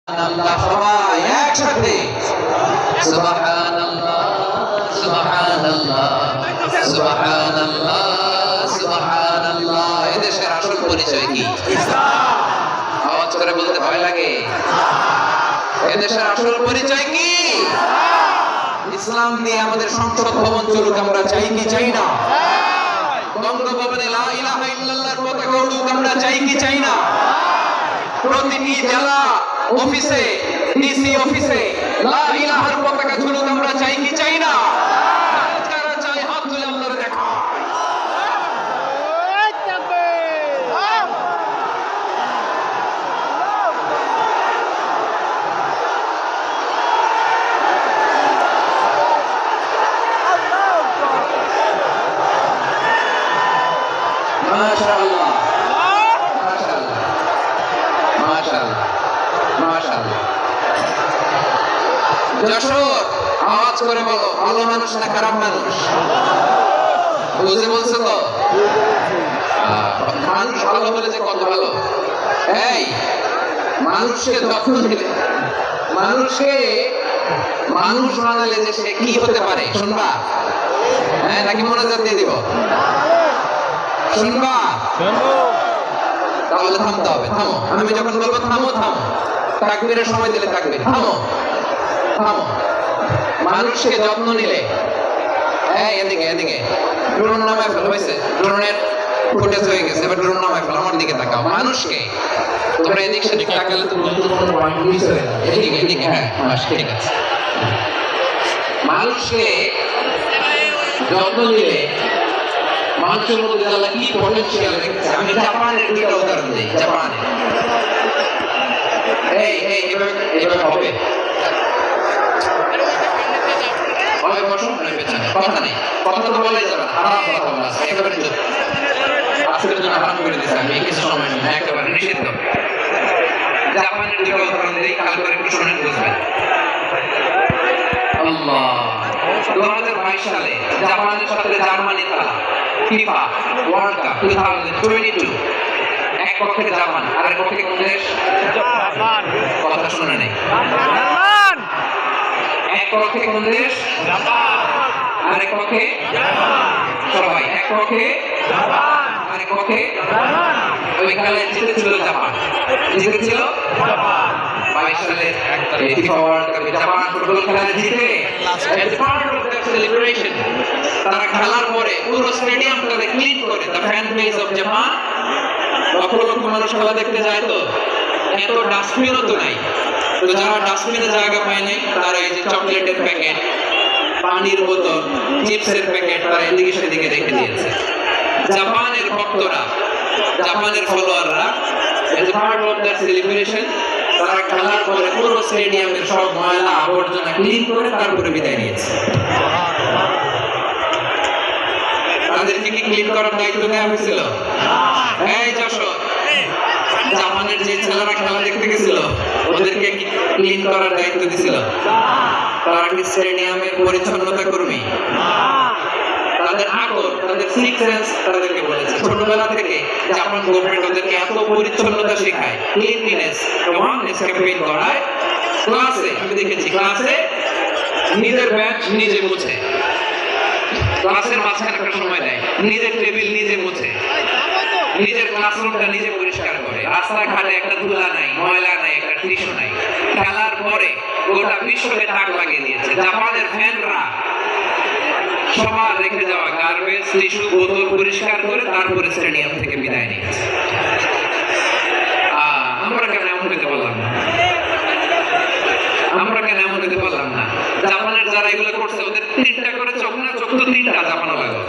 আল্লাহ সবাই একসাথে সুবহানাল্লাহ সুবহানাল্লাহ সুবহানাল্লাহ সুবহানাল্লাহ। এদেশের আসল পরিচয় কি? আওয়াজ করে বলতে ভয় লাগে। এদেশের আসল পরিচয় কি? ইসলাম দিয়ে আমাদের সংসদ ভবন চলুক, আমরা চাই কি চাই না? বঙ্গভবনে লা ইলাহা ইল্লাল্লাহর পতাকা উড়ুক, আমরা চাই কি চাই না? প্রতিটি জেলা অফিসে, ডিসি অফিসে লা ইলাহার পতাকা ঝুলুক, আমরা চাই কি চাই না? যারা চাই হাত তুলে আল্লাহর দেখা। মাশাআল্লাহ মাশাআল্লাহ মাশাআল্লাহ মাশাআল্লাহ। যশোর, আওয়াজ করে বলো, ভালো মানুষ না খারাপ মানুষ? বুঝে বলছো তো? মানুষ ভালো হলে যে কত ভালো। এই মানুষকে যত্ন দিলে, মানুষকে মানুষ বানালে যে সে কি হতে পারে শুনবা? হ্যাঁ, নাকি মনোযোগ দিয়ে দিব? শুনবা? তাহলে থামতে হবে। থামো, আমি যখন বলবো থামো থামো, তাকবীরের সময় দিলে তাকবীর। থামো থামো। মানুষকে যত্ন নিলে, এই এদিকে এদিকে, ড্রোন নামায় ফেল হয়েছে, ড্রোনের ফুটেজ হয়ে গেছে, এবার ড্রোন নামায় ফেল, আমার দিকে তাকাও। মানুষকে তোমরা এদিক সেদিক তাকালে তো গুরুত্বপূর্ণ পয়েন্ট মিস হয়ে যাবে। এদিকে এদিকে, হ্যাঁ ঠিক আছে। মানুষকে যত্ন নিলে মানুষের মধ্যে আল্লাহ কি পটেনশিয়াল রেখেছে। আমি জাপানের দুটো উদাহরণ দিই। জাপানে এই এই এভাবে হবে, বসো, পেছনে কথা নেই, কথা তো বলাই যাবে না, হারাম কথা বলা আছে একেবারে। আজকের জন্য হারাম করে দিয়েছে, আমি কিছু সময় নেই, একেবারে নিষিদ্ধ। জাপানের দুটো উদাহরণ দিই, কাল করে একটু শুনে বুঝবেন। আল্লাহ 2022 সালে জাপানের সাথে জার্মানি খেলা ফিফা ওয়ার্ল্ড কাপ 2022, এক পক্ষে জাপান, আরেক পক্ষে কোন দেশ? জাপান। কথা শুনে নেই। জাপান। এক পক্ষে কোন দেশ? জাপান। আরেক পক্ষে? জাপান। সবাই এক পক্ষে? জাপান। আরেক পক্ষে? জাপান। ওই খেলায় জিতেছিল জাপান। জিতেছিল জাপান। 22 সালে ফিফা ওয়ার্ল্ড কাপে জাপান ফুটবল খেলায় জিতে, as part of that celebration, তারা খেলার পরে পুরো স্টেডিয়ামটাকে ক্লিন করে, the fan base of Japan, lakh lakh মানুষ খেলা দেখতে যায়, তো এত ডাস্টবিনও তো নাই। তো যারা ডাস্টবিনে জায়গা পায় নাই, তারা এই যে চকলেটের প্যাকেট, পানির বোতল, চিপসের প্যাকেট তারা এদিকে সেদিকে রেখে দিয়েছে। জাপানের ভক্তরা, জাপানের ফলোয়াররা, as part of that celebration, তারা খেলার পরে পুরো স্টেডিয়ামের সব ময়লা আবর্জনা ক্লিন করে তারপরে বিদায় নিয়েছে। তাদেরকে কি ক্লিন করার দায়িত্ব দেওয়া হয়েছিল? এই যশোর, জাপানের যে ছেলেরা খেলা দেখতে গেছিল, ওদেরকে কি ক্লিন করার দায়িত্ব দিছিল? তারা কি স্টেডিয়ামের পরিচ্ছন্নতা কর্মী? তাদের আকল, তাদের সিক্স সেন্স তাদেরকে বলেছে ছোটবেলা থেকে জাপান গভর্নমেন্ট ওদেরকে এত পরিচ্ছন্নতা শেখায়, ক্লিনলিনেস ওয়ানেস ক্যাম্পেইন করায়। ক্লাসে আমি দেখেছি, ক্লাসে নিজের ব্যাচ নিজে মুছে, ক্লাসের মাঝখানে একটা সময় দেয়, নিজের টেবিল নিজে মুছে, নিজের ক্লাসরুমটা নিজে পরিষ্কার করে, রাস্তাঘাটে একটা ধুলা নাই, ময়লা নাই, একটা টিস্যু নাই। খেলার পরে গোটা বিশ্বকে তাক লাগিয়ে দিয়েছে। জাপানের ফ্যানরা সবার রেখে যাওয়া গার্বেজ, টিস্যু, বোতল পরিষ্কার করে তারপরে স্টেডিয়াম থেকে বিদায় নিয়েছে। আমরা কেন এমন হতে পারলাম না? আমরা কেন এমন হতে পারলাম না? জাপানের যারা এগুলো করছে, ওদের 3টা করে চোখ না, চোখ তো 3টা জাপানও লাগলো।